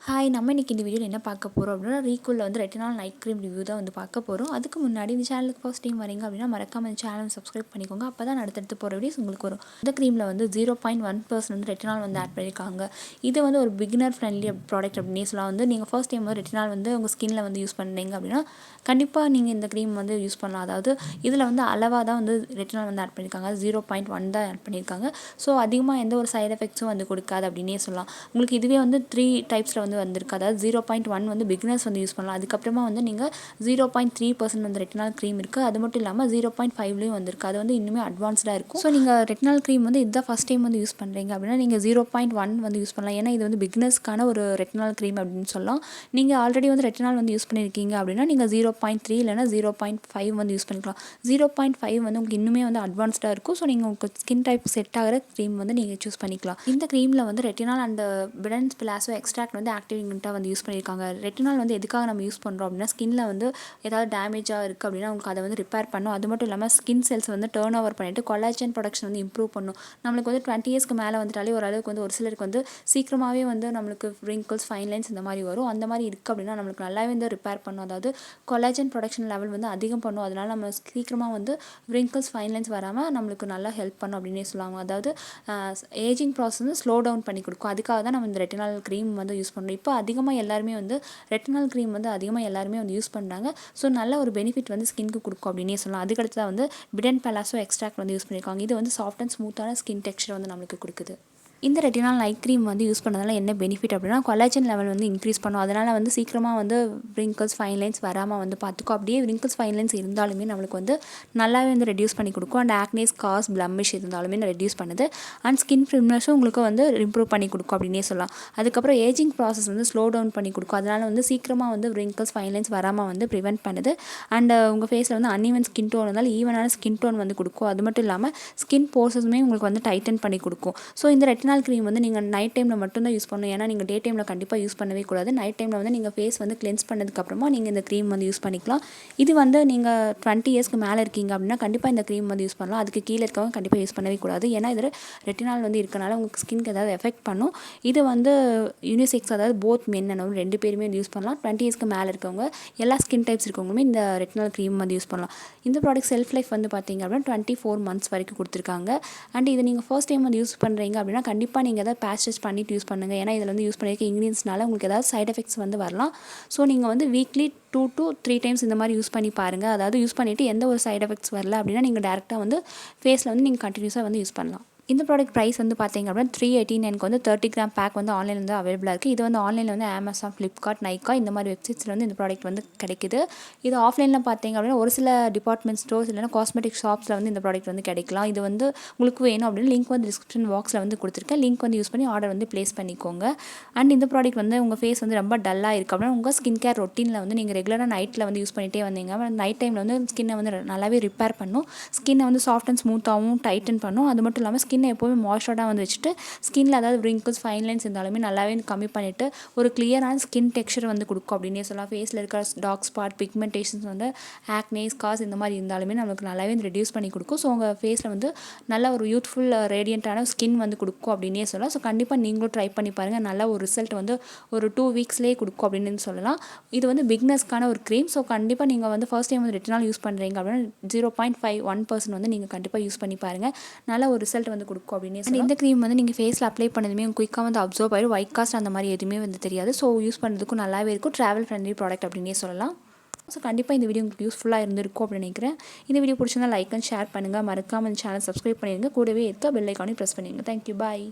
Hi, நம்ம இன்றைக்கி இந்த வீடியோவில் என்ன பார்க்க போகிறோம் அப்படின்னா, ரீகுவில் வந்து ரெட்டினால் நைட் க்ரீம் ரிவ்யூ தான் வந்து பார்க்க போகிறோம். அதுக்கு முன்னாடி இந்த சேனலுக்கு ஃபர்ஸ்ட் டைம் வரீங்க அப்படின்னா மறக்காம இந்த சேனல் சப்ஸ்கிரைப் பண்ணிக்கோங்க. அப்போ தான் அடுத்தடுத்து போகிற வீடியோஸ் உங்களுக்கு வரும். இந்த க்ரீமில் வந்து 0.1% வந்து ரெட்டினால் வந்து ஆட் பண்ணியிருக்காங்க. இது வந்து ஒரு பிகினர் ஃப்ரெண்ட்லி ப்ராடக்ட் அப்படின்னே சொல்லலாம். வந்து நீங்கள் ஃபர்ஸ்ட் டைம் வந்து ரெட்டினால் வந்து உங்கள் ஸ்கின்னில் வந்து யூஸ் பண்ணுறீங்க அப்படின்னா கண்டிப்பாக நீங்கள் இந்த க்ரீம் வந்து யூஸ் பண்ணலாம். அதாவது இதில் வந்து அளவாக தான் வந்து ரெட்டினால் வந்து ஆட் பண்ணியிருக்காங்க. 0.1 தான் ஆட் பண்ணியிருக்காங்க. ஸோ அதிகமாக எந்த ஒரு சைட் எஃபெக்ட்ஸும் வந்து கொடுக்காது அப்படின்னே சொல்லலாம். உங்களுக்கு இதுவே வந்து 3 டைப்ஸில் வந்து வந்திருக்கு. அதாவது 0.1 வந்து பிகினர்ஸ் வந்து யூஸ் பண்ணலாம். அதுக்கப்புறமா வந்து நீங்கள் 0.3% வந்து ரெட்டினால் க்ரீம் இருக்குது. அது மட்டும் இல்லாமல் 0.5லேயும் வந்திருக்கு. அது வந்து இன்னுமே அட்வான்ஸ்டாக இருக்கும். ஸோ நீங்கள் ரெட்டினால் க்ரீம் வந்து இதுதான் ஃபஸ்ட் டைம் வந்து யூஸ் பண்ணுறீங்க அப்படின்னா நீங்கள் 0.1 வந்து யூஸ் பண்ணலாம். ஏன்னா இது வந்து பிகினர்ஸ்க்கான ஒரு ரெட்டினால் க்ரீம் அப்படின்னு சொல்லலாம். நீங்கள் ஆல்ரெடி வந்து ரெட்டினால் வந்து யூஸ் பண்ணியிருக்கீங்க அப்படின்னா நீங்கள் 0.3 இல்லைனா 0.5 வந்து யூஸ் பண்ணிக்கலாம். 0.5 வந்து உங்களுக்கு இன்னுமே வந்து அட்வான்ஸ்டாக இருக்கும். ஸோ நீங்கள் உங்களுக்கு ஸ்கின் டைப் செட் ஆகிற க்ரீம் வந்து நீங்கள் சூஸ் பண்ணிக்கலாம். இந்த க்ரீமில் வந்து ரெட்டினால் அண்ட் பிடன்ஸ் பிளாஸோ எக்ஸ்ட்ராக்ட் வந்து ஆக்டிவ் இன்கிரிடியன்ட்டாக வந்து யூஸ் பண்ணியிருக்காங்க. ரெட்டினால் வந்து எதுக்காக நம்ம யூஸ் பண்ணுறோம் அப்படின்னா ஸ்கின்னில் வந்து ஏதாவது டேமேஜாக இருக்குது அப்படின்னா உங்களுக்கு அதை வந்து ரிப்பேர் பண்ணும். அது மட்டும் இல்லாமல் ஸ்கின் செல்ஸ் வந்து டர்ன் ஓவர் பண்ணிவிட்டு கொலாஜன் ப்ரொடக்ஷன் வந்து இம்ப்ரூவ் பண்ணும். நம்மளுக்கு வந்து 20 இயர்ஸ்க்கு மேலே வந்துட்டாலே ஓரளவுக்கு வந்து ஒரு சிலருக்கு வந்து சீக்கிரமாகவே வந்து நம்மளுக்கு wrinkles ஃபைன் லைன்ஸ் இந்த மாதிரி வரும். அந்த மாதிரி இருக்குது அப்படின்னா நம்மளுக்கு நல்லாவே வந்து ரிப்பேர் பண்ணும். அதாவது கொலாஜன் ப்ரொடக்ஷன் லெவல் வந்து அதிகம் பண்ணும். அதனால் நம்ம சீக்கிரமாக வந்து wrinkles ஃபைன் லைன்ஸ் வராமல் நம்மளுக்கு நல்லா ஹெல்ப் பண்ணும் அப்படின்னே சொல்லுவாங்க. அதாவது ஏஜிங் ப்ராசஸ் வந்து ஸ்லோ டவுன் பண்ணி கொடுக்கும். அதுக்காக தான் நம்ம இந்த ரெட்டினால் க்ரீம் வந்து யூஸ் பண்ணுறோம். இப்போ அதிகமாக எல்லாருமே வந்து ரெட்டினால் க்ரீம் வந்து அதிகமாக எல்லாருமே வந்து யூஸ் பண்ணுறாங்க. ஸோ நல்ல ஒரு பெனிஃபிட் வந்து ஸ்கின்க்கு கொடுக்கும் அப்படின்னே சொல்லலாம். அதுக்கடுத்து தான் வந்து பிடன் பலாசோ எக்ஸ்ட்ராக்ட் வந்து யூஸ் பண்ணியிருக்காங்க. இது வந்து சாஃப்ட் அண்ட் ஸ்மூத்தான ஸ்கின் டெக்ஸ்சர் வந்து நம்மளுக்கு கொடுக்குது. இந்த ரெட்டினால் நைட் க்ரீம் வந்து யூஸ் பண்ணதால என்ன பெனிஃபிட் அப்படின்னா கொலாஜன் லெவல் வந்து இன்க்ரீஸ் பண்ணும். அதனால் வந்து சீக்கிரமாக வந்து wrinkles ஃபைன் லைன்ஸ் வராமல் வந்து பார்த்துக்கும். அப்படியே wrinkles ஃபைன் லைன்ஸ் இருந்தாலுமே நம்மளுக்கு வந்து நல்லாவே வந்து ரெடியூஸ் பண்ணி கொடுக்கும். அண்ட் ஆக்னே ஸ்கார்ஸ் பிளமிஷ் இருந்தாலுமே ரெடியூஸ் பண்ணுது. அண்ட் ஸ்கின் ஃபிட்னஸும் உங்களுக்கு வந்து இம்ப்ரூவ் பண்ணி கொடுக்கும் அப்படின்னே சொல்லலாம். அதுக்கப்புறம் ஏஜிங் ப்ராசஸ் வந்து ஸ்லோ டவுன் பண்ணி கொடுக்கும். அதனால் வந்து சீக்கிரமாக வந்து wrinkles ஃபைன் லைன்ஸ் வராமல் வந்து ப்ரிவென்ட் பண்ணுது. அண்ட் உங்கள் ஃபேஸில் வந்து அன்இவன் ஸ்கின் டோன் இருந்தாலும் ஈவனான ஸ்கின் டோன் வந்து கொடுக்கும். அது மட்டும் இல்லாமல் ஸ்கின் போர்ஸஸுமே உங்களுக்கு வந்து டைட்டன் பண்ணி கொடுக்கும். ஸோ இந்த ரெட்டினால் க்ரீம் வந்து நீங்கள் நைட் டைமில் மட்டும்தான் யூஸ் பண்ணணும். ஏன்னா நீங்கள் டே டைமில் கண்டிப்பாக யூஸ் பண்ணவே கூடாது. நைட் டைமில் வந்து நீங்கள் ஃபேஸ் வந்து கிளென்ஸ் பண்ணதுக்கப்புறமா நீங்கள் இந்த க்ரீம் வந்து யூஸ் பண்ணிக்கலாம். இது வந்து நீங்கள் 20 இயர்ஸ்க்கு மேலே இருக்கீங்க அப்படின்னா கண்டிப்பாக இந்த க்ரீம் வந்து யூஸ் பண்ணலாம். அதுக்கு கீழே இருக்கவங்க கண்டிப்பாக யூஸ் பண்ணவே கூடாது. ஏன்னா இதில் ரெட்டினால் வந்து இருக்கனால உங்களுக்கு ஸ்கின்க்கு ஏதாவது எஃபெக்ட் பண்ணும். இது வந்து யூனிசெக்ஸ், அதாவது போத் மென் அண்ட் உமன் 2 பேருமே யூஸ் பண்ணலாம். 20 இயர்ஸ்க்கு மேலே இருக்கவங்க எல்லா ஸ்கின் டைப்ஸ் இருக்கவங்களுமே இந்த ரெட்டினால் க்ரீம் வந்து யூஸ் பண்ணலாம். இந்த ப்ராடக்ட் செல்ஃப் லைஃப் வந்து பார்த்தீங்க அப்படின்னா 24 months வரைக்கும் கொடுத்துருக்காங்க. அண்ட் இதை நீங்கள் ஃபர்ஸ்ட் டைம் வந்து யூஸ் பண்ணுறீங்க அப்படின்னா கண்டிப்பாக நீங்கள் ஏதாவது பேட்ச் டெஸ்ட் பண்ணிவிட்டு யூஸ் பண்ணுங்கள். ஏன்னா இதில் வந்து யூஸ் பண்ணியிருக்க இன்க்ரீடியன்ஸ்னால உங்களுக்கு ஏதாவது சைட் எஃபெக்ட்ஸ் வந்து வரலாம். ஸோ நீங்கள் வந்து வீக்லி 2 to 3 times இந்த மாதிரி யூஸ் பண்ணி பாருங்கள். அதாவது யூஸ் பண்ணிவிட்டு எந்த ஒரு சைட் எஃபெக்ட்ஸ் வரல அப்படின்னா நீங்கள் டேரெக்டாக வந்து ஃபேஸில் வந்து நீங்கள் கண்டினியூஸாக வந்து யூஸ் பண்ணலாம். இந்த ப்ராடக்ட் ப்ரைஸ் வந்து பார்த்தீங்க அப்படின்னா 389 வந்து 30 கிராம் பேக் வந்து ஆன்லைனில் வந்து அவைலபிளாக இருக்குது. இது வந்து ஆன்லைனில் வந்து அமேசான், ஃப்ளிப்கார்ட், நைக்கா இந்த மாதிரி வெப்சைட்ஸில் வந்து இந்த ப்ராடக்ட் வந்து கிடைக்குது. இது ஆஃப்லைனில் பார்த்தீங்க அப்படின்னா ஒரு சில டிபார்ட்மெண்ட் ஸ்டோர்ஸ் இல்லைனா காஸ்மெட்டிக் ஷாப்ஸில் வந்து இந்த ப்ராடக்ட் வந்து கிடைக்கலாம். இது வந்து உங்களுக்கு வேணும் அப்படின்னு லிங்க் வந்து டிஸ்கிரிப்ஷன் பாக்ஸில் வந்து கொடுத்துருக்கேன். லிங்க் வந்து யூஸ் பண்ணி ஆர்டர் வந்து ப்ளேஸ் பண்ணிக்கோங்க. அண்ட் இந்த ப்ராடக்ட் வந்து உங்கள் ஃபேஸ் வந்து ரொம்ப டல்லாக இருக்குது அப்படின்னா உங்கள் ஸ்கின் கேர் ரொட்டீனில் வந்து நீங்கள் ரெகுலராக நைட்டில் வந்து யூஸ் பண்ணிகிட்டே வந்தீங்க. நைட் டைமில் வந்து ஸ்கின்னை வந்து நல்லாவே ரிப்பேர் பண்ணும். ஸ்கின்னை வந்து சாஃப்ட் அண்ட் ஸ்மூத்தாகவும் டைட்டன் பண்ணும். அது மட்டும் இல்லாமல் ஸ்கின்னை எப்போவுமே மாய்ஸ்சராக வந்து வச்சுட்டு ஸ்கின்னில் அதாவது wrinkles ஃபைன் லைன்ஸ் இருந்தாலுமே நல்லாவே கம்மி பண்ணிவிட்டு ஒரு கிளியரான ஸ்கின் டெக்ஸ்சர் வந்து கொடுக்கும் அப்படின்னே சொல்லலாம். ஃபேஸில் இருக்கிற டார்க் ஸ்பாட், பிக்மெண்டேஷன்ஸ் வந்து ஆக்னே ஸ்கார்ஸ் இந்த மாதிரி இருந்தாலுமே நம்மளுக்கு நல்லாவே ரெடியூஸ் பண்ணி கொடுக்கும். ஸோ உங்கள் ஃபேஸில் வந்து நல்ல ஒரு யூத்ஃபுல் ரேடியண்ட்டான ஸ்கின் வந்து கொடுக்கும் அப்படின்னே சொல்லலாம். ஸோ கண்டிப்பாக நீங்களும் ட்ரை பண்ணி பாருங்கள். நல்ல ஒரு ரிசல்ட் வந்து ஒரு 2 weeksலேயே கொடுக்கும் அப்படின்னு சொல்லலாம். இது வந்து பிக்னஸ்க்கான ஒரு க்ரீம். ஸோ கண்டிப்பாக நீங்கள் வந்து ஃபர்ஸ்ட் டைம் வந்து ரெட்டினால் யூஸ் பண்ணுறீங்க அப்படின்னா 0.51% வந்து நீங்கள் கண்டிப்பாக யூஸ் பண்ணி பாருங்கள். நல்ல ஒரு ரிசல்ட் வந்து கொடுக்கும் அப்படின்னே சொல்லலாம். இந்த க்ரீம் வந்து நீங்கள் ஃபேஸில் அப்ளை பண்ணதுமே குயிக்காக வந்து அப்சர்வ் ஆயிடும். ஒயிட் காஸ்ட் அந்த மாதிரி எதுவுமே வந்து தெரியாது. ஸோ யூஸ் பண்ணுறதுக்கும் நல்லாவே இருக்கும். ட்ராவல் ஃப்ரெண்ட்லி ப்ராடக்ட் அப்படின்னே சொல்லலாம். ஸோ கண்டிப்பாக இந்த வீடியோ உங்களுக்கு யூஸ்ஃபுல்லாக இருந்திருக்கும் அப்படின்னு நினைக்கிறேன். இந்த வீடியோ பிடிச்சிருந்தா லைக் அண்ட் ஷேர் பண்ணுங்கள். மறக்காமல் இந்த சேனல் சப்ஸ்கிரைப் பண்ணிடுங்க. கூடவே இருக்க பெல் ஐக்கானையும் ப்ரெஸ் பண்ணிடுங்க. தேங்க்யூ, பாய்.